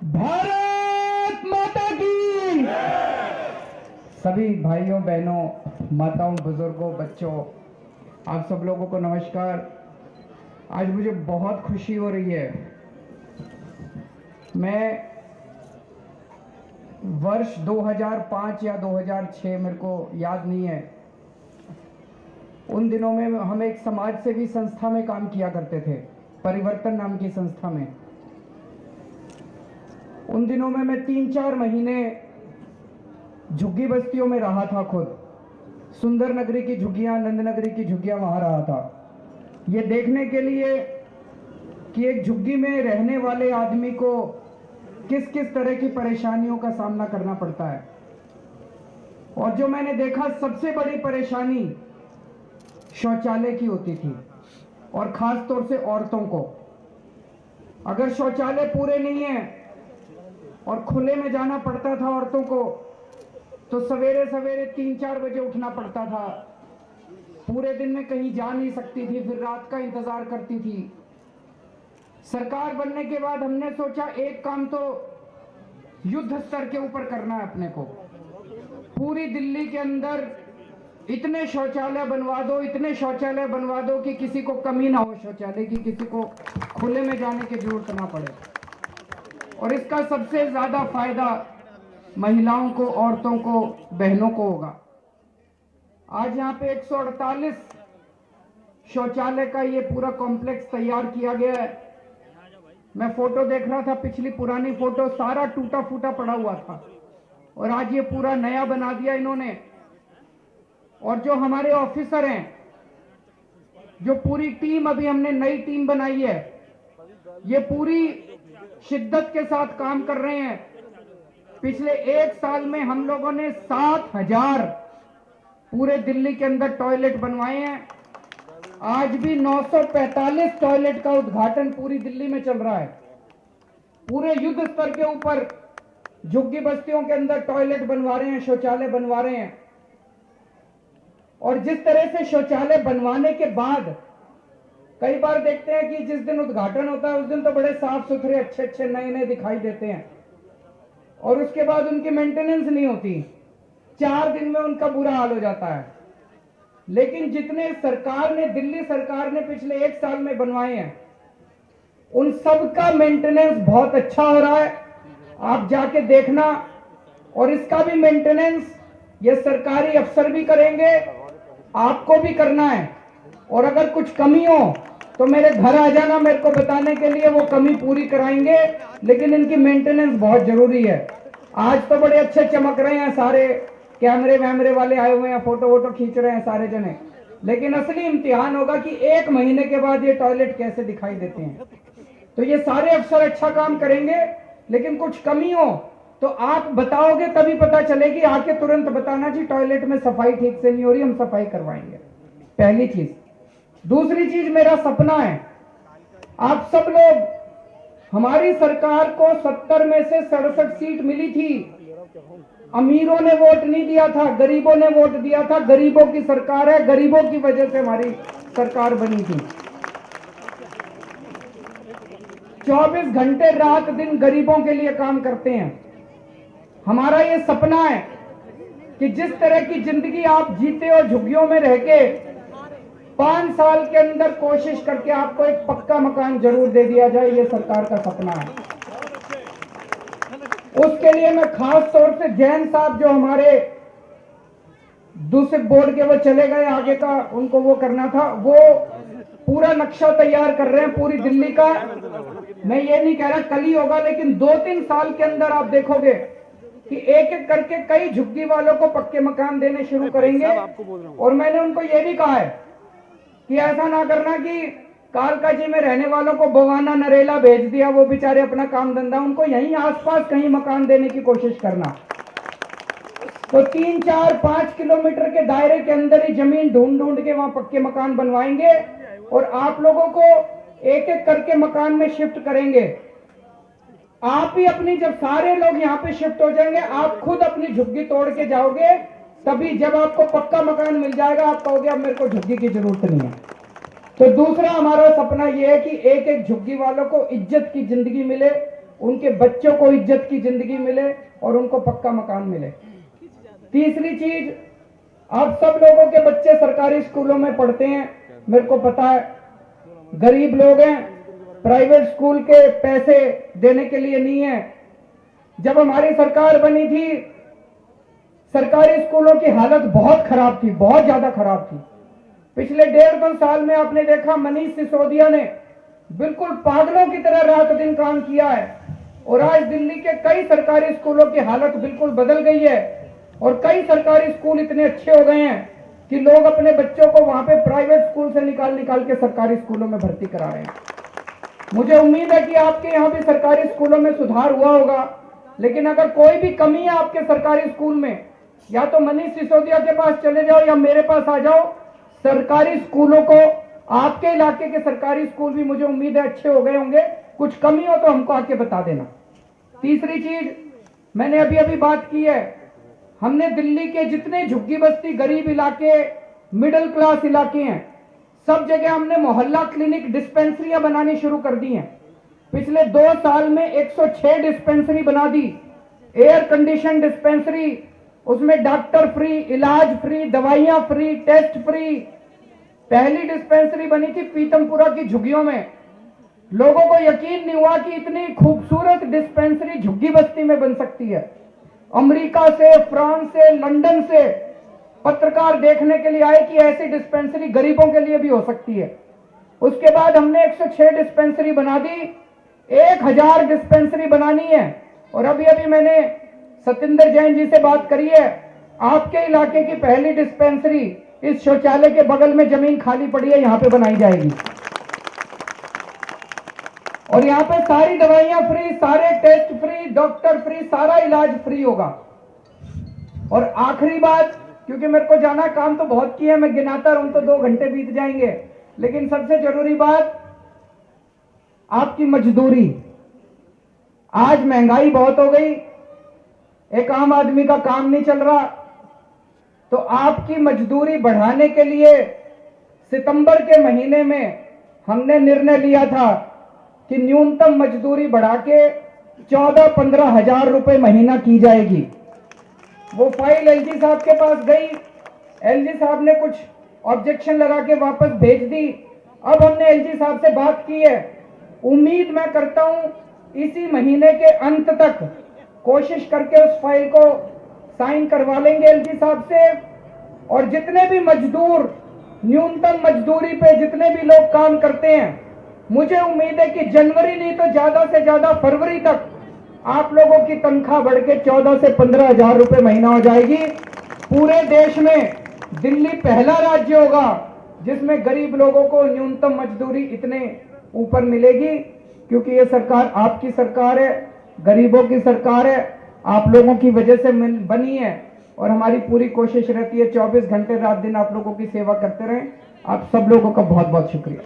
भारत माता की। सभी भाइयों बहनों, माताओं, बुजुर्गों, बच्चों, आप सब लोगों को नमस्कार। आज मुझे बहुत खुशी हो रही है। मैं वर्ष 2005 या 2006, मेरे को याद नहीं है, उन दिनों में हम एक समाज सेवी संस्था में काम किया करते थे, परिवर्तन नाम की संस्था में। उन दिनों में मैं 3-4 महीने झुग्गी बस्तियों में रहा था। खुद सुंदर नगरी की झुग्गियां, नंद नगरी की झुग्गियां, वहां रहा था, ये देखने के लिए कि एक झुग्गी में रहने वाले आदमी को किस किस तरह की परेशानियों का सामना करना पड़ता है। और जो मैंने देखा, सबसे बड़ी परेशानी शौचालय की होती थी, और खास तौर से औरतों को। अगर शौचालय पूरे नहीं है और खुले में जाना पड़ता था औरतों को, तो सवेरे सवेरे 3-4 बजे उठना पड़ता था। पूरे दिन में कहीं जा नहीं सकती थी, फिर रात का इंतजार करती थी। सरकार बनने के बाद हमने सोचा एक काम तो युद्ध स्तर के ऊपर करना है अपने को। पूरी दिल्ली के अंदर इतने शौचालय बनवा दो, इतने शौचालय बनवा दो कि किसी को कमी ना हो शौचालय की, किसी को खुले में जाने की जरूरत ना पड़े। और इसका सबसे ज्यादा फायदा महिलाओं को, औरतों को, बहनों को होगा। आज यहाँ पे 148 शौचालय का ये पूरा कॉम्प्लेक्स तैयार किया गया है। मैं फोटो देख रहा था, पिछली पुरानी फोटो, सारा टूटा फूटा पड़ा हुआ था, और आज ये पूरा नया बना दिया इन्होंने। और जो हमारे ऑफिसर हैं, जो पूरी टीम, अभी हमने नई टीम बनाई है, ये पूरी शिद्दत के साथ काम कर रहे हैं। पिछले 1 साल में हम लोगों ने 7,000 पूरे दिल्ली के अंदर टॉयलेट बनवाए हैं। आज भी 945 टॉयलेट का उद्घाटन पूरी दिल्ली में चल रहा है। पूरे युद्ध स्तर के ऊपर झुग्गी बस्तियों के अंदर टॉयलेट बनवा रहे हैं, शौचालय बनवा रहे हैं। और जिस तरह से शौचालय बनवाने के बाद कई बार देखते हैं कि जिस दिन उद्घाटन होता है उस दिन तो बड़े साफ सुथरे, अच्छे अच्छे, नए नए दिखाई देते हैं, और उसके बाद उनकी मेंटेनेंस नहीं होती। 4 दिन में उनका बुरा हाल हो जाता है। लेकिन जितने सरकार ने, दिल्ली सरकार ने पिछले 1 साल में बनवाए हैं, उन सब का मेंटेनेंस बहुत अच्छा हो रहा है। आप जाके देखना। और इसका भी मेंटेनेंस ये सरकारी अफसर भी करेंगे, आपको भी करना है। और अगर कुछ कमी हो तो मेरे घर आ जाना मेरे को बताने के लिए, वो कमी पूरी कराएंगे। लेकिन इनकी मेंटेनेंस बहुत जरूरी है। आज तो बड़े अच्छे चमक रहे हैं, सारे कैमरे वैमरे वाले आए हुए हैं, फोटो वोटो खींच रहे हैं सारे जने। लेकिन असली इम्तिहान होगा कि 1 महीने के बाद ये टॉयलेट कैसे दिखाई देते हैं। तो ये सारे अफसर अच्छा काम करेंगे, लेकिन कुछ कमी हो तो आप बताओगे, तभी पता चलेगी। आके तुरंत बताना जी टॉयलेट में सफाई ठीक से नहीं हो रही, हम सफाई करवाएंगे। पहली चीज। दूसरी चीज, मेरा सपना है, आप सब लोग, हमारी सरकार को 70 में से 67 सीट मिली थी। अमीरों ने वोट नहीं दिया था, गरीबों ने वोट दिया था। गरीबों की सरकार है, गरीबों की वजह से हमारी सरकार बनी थी। 24 घंटे रात दिन गरीबों के लिए काम करते हैं। हमारा ये सपना है कि जिस तरह की जिंदगी आप जीते हो झुग्गियों में रह के, 5 साल के अंदर कोशिश करके आपको एक पक्का मकान जरूर दे दिया जाए। ये सरकार का सपना है। उसके लिए मैं खास तौर से जैन साहब, जो हमारे दूसरे बोर्ड के, वो चले गए, आगे का उनको वो करना था, वो पूरा नक्शा तैयार कर रहे हैं पूरी दिल्ली का। मैं ये नहीं कह रहा कल ही होगा, लेकिन 2-3 साल के अंदर आप देखोगे कि एक एक करके कई झुग्गी वालों को पक्के मकान देने शुरू करेंगे। और मैंने उनको ये भी कहा है कि ऐसा ना करना कि कालका जी में रहने वालों को बवाना नरेला भेज दिया, वो बेचारे अपना काम धंधा, उनको यहीं आसपास कहीं मकान देने की कोशिश करना। तो 3-4-5 किलोमीटर के दायरे के अंदर ही जमीन ढूंढ ढूंढ के वहां पक्के मकान बनवाएंगे, और आप लोगों को एक एक करके मकान में शिफ्ट करेंगे। आप ही अपनी, जब सारे लोग यहाँ पे शिफ्ट हो जाएंगे, आप खुद अपनी झुग्गी तोड़ के जाओगे। तभी जब आपको पक्का मकान मिल जाएगा, आप कहोगे अब मेरे को झुग्गी की जरूरत नहीं है। तो दूसरा हमारा सपना यह है कि एक एक झुग्गी वालों को इज्जत की जिंदगी मिले, उनके बच्चों को इज्जत की जिंदगी मिले और उनको पक्का मकान मिले। तीसरी चीज, आप सब लोगों के बच्चे सरकारी स्कूलों में पढ़ते हैं, मेरे को पता है, गरीब लोग हैं, प्राइवेट स्कूल के पैसे देने के लिए नहीं है। जब हमारी सरकार बनी थी, सरकारी स्कूलों की हालत बहुत खराब थी, बहुत ज्यादा खराब थी। पिछले 1.5-2 साल में आपने देखा मनीष सिसोदिया ने बिल्कुल पागलों की तरह रात दिन काम किया है और आज दिल्ली के कई सरकारी स्कूलों की हालत बिल्कुल बदल गई है और कई सरकारी स्कूल इतने अच्छे हो गए हैं कि लोग अपने बच्चों को वहां पे प्राइवेट स्कूल से निकाल के सरकारी स्कूलों में भर्ती करा रहे हैं। मुझे उम्मीद है कि आपके यहाँ भी सरकारी स्कूलों में सुधार हुआ होगा, लेकिन अगर कोई भी कमी है आपके सरकारी स्कूल में, या तो मनीष सिसोदिया के पास चले जाओ या मेरे पास आ जाओ। सरकारी स्कूलों को, आपके इलाके के सरकारी स्कूल भी मुझे उम्मीद है अच्छे हो गए होंगे, कुछ कमी हो तो हमको आके बता देना। तीसरी चीज, मैंने अभी अभी बात की है, हमने दिल्ली के जितने झुग्गी बस्ती, गरीब इलाके, मिडिल क्लास इलाके हैं, सब जगह हमने मोहल्ला क्लिनिक डिस्पेंसरियां बनानी शुरू कर दी हैं। पिछले 2 साल में 106 डिस्पेंसरी बना दी, एयर कंडीशन डिस्पेंसरी, उसमें डॉक्टर फ्री, इलाज फ्री, दवाइयां फ्री, टेस्ट फ्री। पहली डिस्पेंसरी बनी थी पीतमपुरा की झुग्गियों में। लोगों को यकीन नहीं हुआ कि इतनी खूबसूरत डिस्पेंसरी झुग्गी बस्ती में बन सकती है। अमेरिका से, फ्रांस से, लंदन से पत्रकार देखने के लिए आए कि ऐसी डिस्पेंसरी गरीबों के लिए भी हो सकती है। उसके बाद हमने 106 डिस्पेंसरी बना दी, 1000 डिस्पेंसरी बनानी है। और अभी अभी मैंने सतिंदर जैन जी से बात करी है, आपके इलाके की पहली डिस्पेंसरी इस शौचालय के बगल में जमीन खाली पड़ी है, यहां पे बनाई जाएगी और यहां पे सारी दवाइयां फ्री, सारे टेस्ट फ्री, डॉक्टर फ्री, सारा इलाज फ्री होगा। और आखिरी बात, क्योंकि मेरे को जाना, काम तो बहुत किया है, मैं गिनाता रहूं तो 2 घंटे बीत जाएंगे, लेकिन सबसे जरूरी बात, आपकी मजदूरी। आज महंगाई बहुत हो गई, एक आम आदमी का काम नहीं चल रहा, तो आपकी मजदूरी बढ़ाने के लिए सितंबर के महीने में हमने निर्णय लिया था कि न्यूनतम मजदूरी बढ़ा के 14-15 हजार रुपए महीना की जाएगी। वो फाइल एलजी साहब के पास गई, एलजी साहब ने कुछ ऑब्जेक्शन लगा के वापस भेज दी। अब हमने एलजी साहब से बात की है, उम्मीद मैं करता हूं इसी महीने के अंत तक कोशिश करके उस फाइल को साइन करवा लेंगे एलजी साहब से। और जितने भी मजदूर, न्यूनतम मजदूरी पे जितने भी लोग काम करते हैं, मुझे उम्मीद है कि जनवरी नहीं तो ज्यादा से ज्यादा फरवरी तक आप लोगों की तनख्वाह बढ़ के 14 से 15 हजार रुपए महीना हो जाएगी। पूरे देश में दिल्ली पहला राज्य होगा जिसमें गरीब लोगों को न्यूनतम मजदूरी इतने ऊपर मिलेगी, क्योंकि ये सरकार आपकी सरकार है, गरीबों की सरकार है, आप लोगों की वजह से बनी है और हमारी पूरी कोशिश रहती है 24 घंटे रात दिन आप लोगों की सेवा करते रहें। आप सब लोगों का बहुत बहुत शुक्रिया।